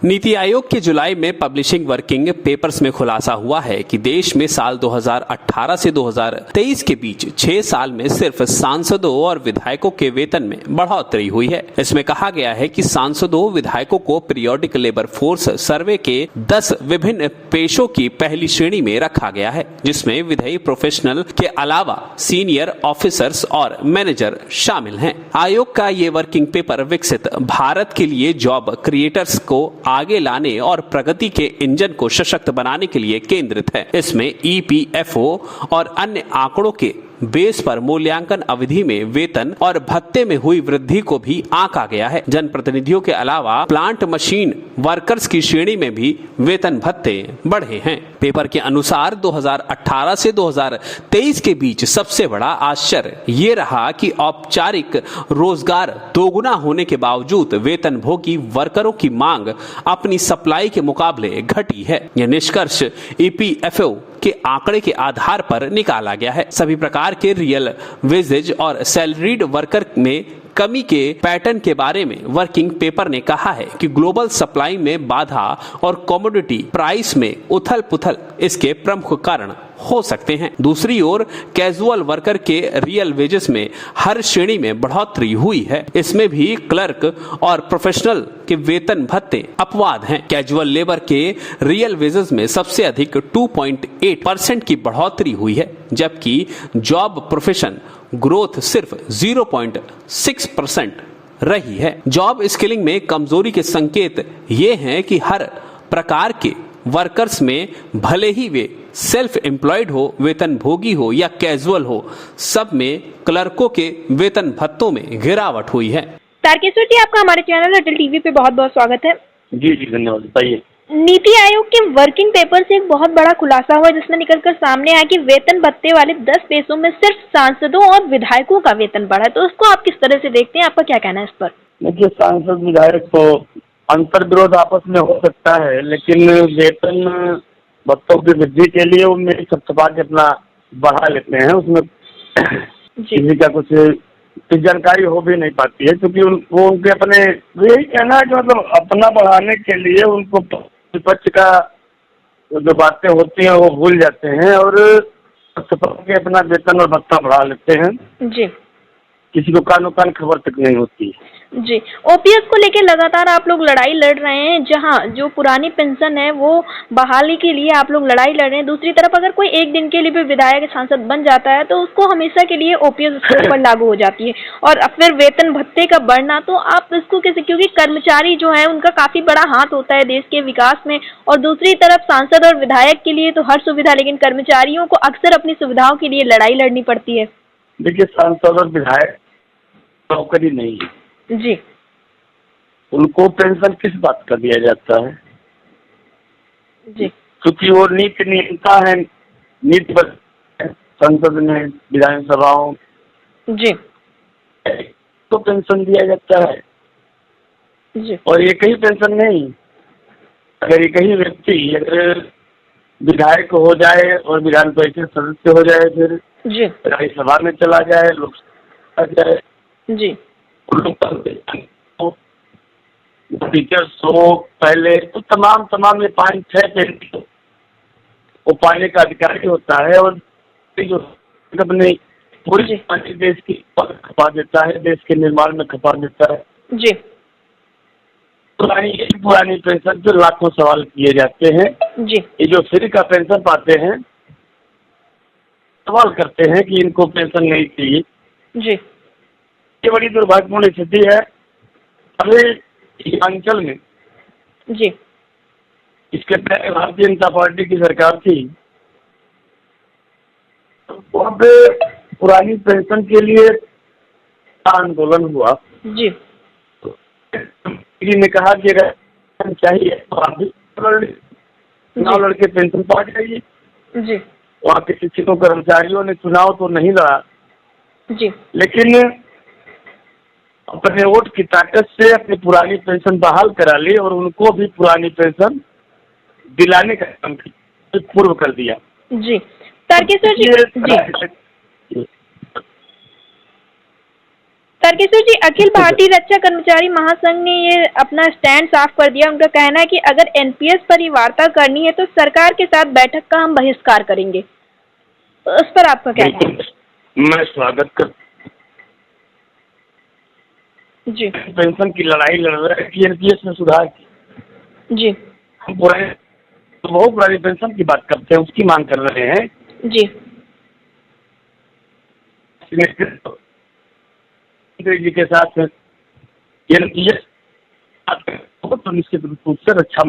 नीति आयोग के जुलाई में publishing working papers में खुलासा हुआ है कि देश में साल 2018 से 2023 के बीच 6 साल में सिर्फ सांसदों और विधायकों के वेतन में बढ़ोतरी हुई है। इसमें कहा गया है कि सांसदों विधायकों को पीरियोडिक लेबर फोर्स सर्वे के 10 विभिन्न पेशों की पहली श्रेणी में रखा गया है, जिसमें विधायी प्रोफेशनल के अलावा सीनियर ऑफिसर्स और मैनेजर शामिल हैं। आयोग का ये वर्किंग पेपर विकसित भारत के लिए जॉब क्रिएटर्स को आगे लाने और प्रगति के इंजन को सशक्त बनाने के लिए केंद्रित है। इसमें ईपीएफओ और अन्य आंकड़ों के बेस पर मूल्यांकन अवधि में वेतन और भत्ते में हुई वृद्धि को भी आंका गया है। जनप्रतिनिधियों के अलावा प्लांट मशीन वर्कर्स की श्रेणी में भी वेतन भत्ते बढ़े हैं। पेपर के अनुसार 2018 से 2023 के बीच सबसे बड़ा आश्चर्य ये रहा कि औपचारिक रोजगार दोगुना होने के बावजूद वेतनभोगी वर्करों की मांग अपनी सप्लाई के मुकाबले घटी है। यह निष्कर्ष ईपीएफओ के आंकड़े के आधार पर निकाला गया है। सभी प्रकार के रियल वेजेज और सैलरीड वर्कर में कमी के पैटर्न के बारे में वर्किंग पेपर ने कहा है कि ग्लोबल सप्लाई में बाधा और कमोडिटी प्राइस में उथल पुथल इसके प्रमुख कारण हो सकते हैं। दूसरी ओर कैजुअल वर्कर के रियल वेजेस में हर श्रेणी में बढ़ोतरी हुई है। इसमें भी क्लर्क और प्रोफेशनल के वेतन भत्ते अपवाद हैं। कैजुअल लेबर के रियल वेजेस में सबसे अधिक 2.8% की बढ़ोतरी हुई है, जबकि जॉब प्रोफेशन ग्रोथ सिर्फ 0.6% रही है। जॉब स्किलिंग में कमजोरी के संकेत ये हैं कि हर प्रकार के वर्कर्स में भले ही वे सेल्फ एम्प्लॉयड हो, वेतन भोगी हो या कैजुअल हो, सब में क्लर्कों के वेतन भत्तों में गिरावट हुई है। तारकेश्वर जी, आपका हमारे चैनल अटल टीवी पे बहुत बहुत स्वागत है। जी जी धन्यवाद। बताइए। नीति आयोग के वर्किंग पेपर से एक बहुत बड़ा खुलासा हुआ, जिसमें निकलकर सामने आया कि वेतन भत्ते वाले 10 पेशों में सिर्फ सांसदों और विधायकों का वेतन बढ़ा है। तो उसको आप किस तरह से देखते हैं, आपका क्या कहना है इस पर? देखिए, सांसद विधायक तो अंतर विरोध आपस में हो सकता है, लेकिन वेतन भत्तों की वृद्धि के लिए उनमें छपछपा के अपना बढ़ा लेते हैं। उसमें किसी का कुछ जानकारी हो भी नहीं पाती है, क्योंकि वो उनके अपने यही कहना है कि मतलब अपना बढ़ाने के लिए उनको विपक्ष का जो बातें होती हैं वो भूल जाते हैं और के अपना वेतन और भत्ता बढ़ा लेते हैं। जी। किसी को कानो कान खबर तक नहीं होती। जी, ओपीएस को लेकर लगातार आप लोग लड़ाई लड़ रहे हैं, जहां जो पुरानी पेंशन है वो बहाली के लिए आप लोग लड़ाई लड़ रहे हैं। दूसरी तरफ अगर कोई एक दिन के लिए भी विधायक सांसद बन जाता है तो उसको हमेशा के लिए ओपीएस उसके ऊपर लागू हो जाती है। और फिर वेतन भत्ते का बढ़ना, तो आप इसको कैसे, क्योंकि कर्मचारी जो है उनका काफी बड़ा हाथ होता है देश के विकास में, और दूसरी तरफ सांसद और विधायक के लिए तो हर सुविधा, लेकिन कर्मचारियों को अक्सर अपनी सुविधाओं के लिए लड़ाई लड़नी पड़ती है। देखिए, सांसद और विधायक नौकरी नहीं है जी। उनको पेंशन किस बात का दिया जाता है? जी। क्योंकि वो नीति नियमता है, नीति संसद में, विधानसभाओं जी तो पेंशन दिया जाता है। जी। और एक ही पेंशन नहीं, अगर एक ही व्यक्ति अगर विधायक हो जाए और विधान परिषद सदस्य हो जाए, फिर जी राज्यसभा में चला जाए, लोकसभा जाए, जी टीचर्स हो पहले, तो तमाम ये 5-6 पेंशन वो पाने का अधिकारी होता है। और जो अपने पूरी देश की खपा देता है, देश के निर्माण में खपा देता है। जी। पुरानी पेंशन पे लाखों सवाल किए जाते हैं। जी। ये जो फ्री का पेंशन पाते हैं, सवाल करते हैं कि इनको पेंशन नहीं चाहिए। जी। ये बड़ी दुर्भाग्यपूर्ण स्थिति है। पहले हिमाचल में जी इसके पहले भारतीय जनता पार्टी की सरकार थी, वहाँ पे पुरानी पेंशन के लिए आंदोलन हुआ। जी। ने कहा कि अगर चाहिए तो आप भी चुनाव लड़के पेंशन पा जाइए। जी। वहाँ के शिक्षकों कर्मचारियों ने चुनाव तो नहीं लड़ा, जी, लेकिन अपने वोट की ताकत से अपनी पुरानी पेंशन बहाल करा ली और उनको भी पुरानी पेंशन दिलाने का काम पूर्व कर दिया। जी। तारकेश्वर जी, जी तारकेश्वर जी, अखिल भारतीय रक्षा कर्मचारी महासंघ ने ये अपना स्टैंड साफ कर दिया। उनका कहना है कि अगर एनपीएस पर ही वार्ता करनी है तो सरकार के साथ बैठक का हम बहिष्कार करेंगे। तो उस पर आपका क्या कहना है? मैं स्वागत कर जी पेंशन की लड़ाई लड़ रहे हैं कि एनपीएस में सुधार की। जी हम बहुत पुरानी पेंशन की बात करते हैं, उसकी मांग कर रहे हैं। जी जी के साथ एनपीएस तो निश्चित रूप से रक्षा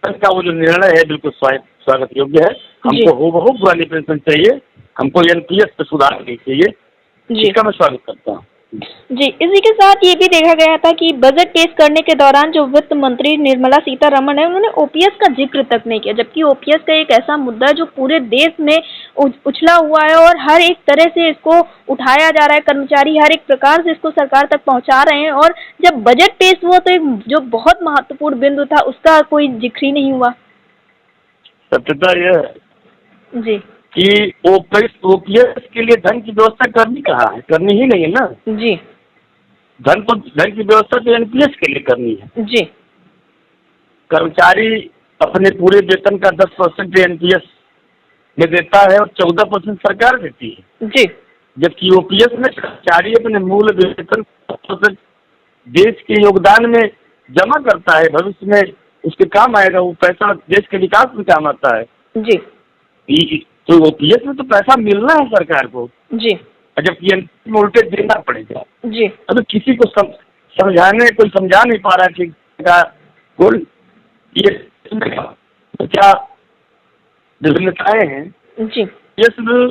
का वो जो निर्णय है बिल्कुल स्वागत योग्य है। हमको हूबहू पुरानी पेंशन चाहिए, हमको एनपीएस पे सुधार नहीं चाहिए। इसका मैं स्वागत करता हूँ। जी, इसी के साथ ये भी देखा गया था कि बजट पेश करने के दौरान जो वित्त मंत्री निर्मला सीतारमण है, उन्होंने ओपीएस का जिक्र तक नहीं किया, जबकि ओपीएस का एक ऐसा मुद्दा है जो पूरे देश में उछला हुआ है और हर एक तरह से इसको उठाया जा रहा है। कर्मचारी हर एक प्रकार से इसको सरकार तक पहुंचा रहे हैं और जब बजट पेश हुआ तो एक जो बहुत महत्वपूर्ण बिंदु था उसका कोई जिक्र ही नहीं हुआ। सत्यता यह है जी कि ओपीएस के लिए धन की व्यवस्था करनी कहाँ है, करनी ही नहीं है ना। जी धन की व्यवस्था तो एनपीएस के लिए करनी है। जी कर्मचारी अपने पूरे वेतन का 10% एनपीएस में देता है और 14% सरकार देती है। जी जबकि ओपीएस में कर्मचारी अपने मूल वेतन देश के योगदान में जमा करता है, भविष्य में उसके काम आएगा, वो पैसा देश के विकास में काम आता है। जी तो ओपीएस में तो पैसा मिलना है सरकार को। जी जबकि एनपीएस में उल्टे देना पड़ेगा। जी अभी किसी को समझाने कोई समझा नहीं पा रहा कि ये क्या विभिन्नताएं हैं। जी इसमें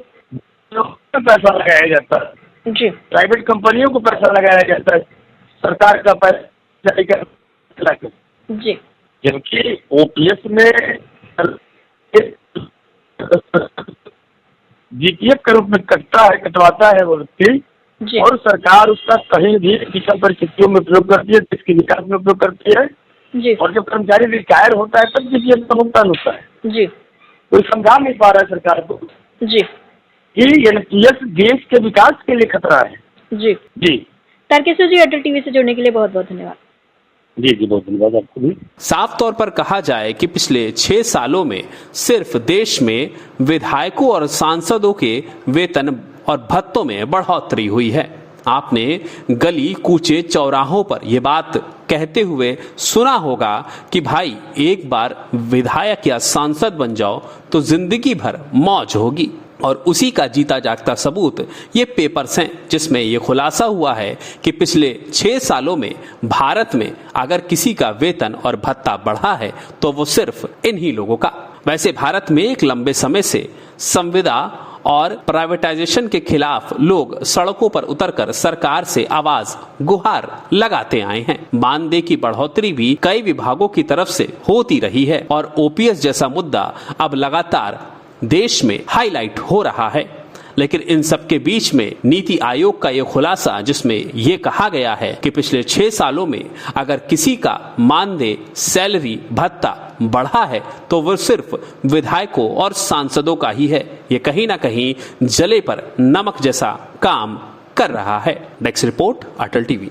पैसा लगाया जाता है, जी प्राइवेट कंपनियों को पैसा लगाया जाता है, सरकार का पैसा जी जबकि ओपीएस में जीपीएफ के रूप में कटवाता है वो व्यक्ति और सरकार उसका कहीं भी विषम परिस्थितियों में उपयोग करती है, इसके विकास में उपयोग करती है। जी और जब कर्मचारी रिटायर होता है तब जीपीएफ का भुगतान होता है। जी कोई समझा नहीं पा रहा है सरकार को जी कि एनपीएस देश के विकास के लिए खतरा है। जी जी तारकेश्वर जी, अटल टीवी से जुड़ने के लिए बहुत बहुत धन्यवाद। जी बहुत धन्यवाद आपको भी। साफ तौर पर कहा जाए कि पिछले 6 सालों में सिर्फ देश में विधायकों और सांसदों के वेतन और भत्तों में बढ़ोतरी हुई है। आपने गली कूचे चौराहों पर यह बात कहते हुए सुना होगा कि भाई एक बार विधायक या सांसद बन जाओ तो जिंदगी भर मौज होगी। और उसी का जीता जागता सबूत ये पेपर्स हैं जिसमें ये खुलासा हुआ है कि पिछले 6 सालों में भारत में अगर किसी का वेतन और भत्ता बढ़ा है तो वो सिर्फ इन्हीं लोगों का। वैसे भारत में एक लंबे समय से संविदा और प्राइवेटाइजेशन के खिलाफ लोग सड़कों पर उतरकर सरकार से आवाज गुहार लगाते आए हैं। मानदेय की बढ़ोतरी भी कई विभागों की तरफ से होती रही है और ओपीएस जैसा मुद्दा अब लगातार देश में हाईलाइट हो रहा है। लेकिन इन सब के बीच में नीति आयोग का यह खुलासा जिसमें यह कहा गया है कि पिछले 6 सालों में अगर किसी का मानदेय, सैलरी, भत्ता बढ़ा है तो वह सिर्फ विधायकों और सांसदों का ही है। ये कहीं ना कहीं जले पर नमक जैसा काम कर रहा है। डेस्क रिपोर्ट, अटल टीवी।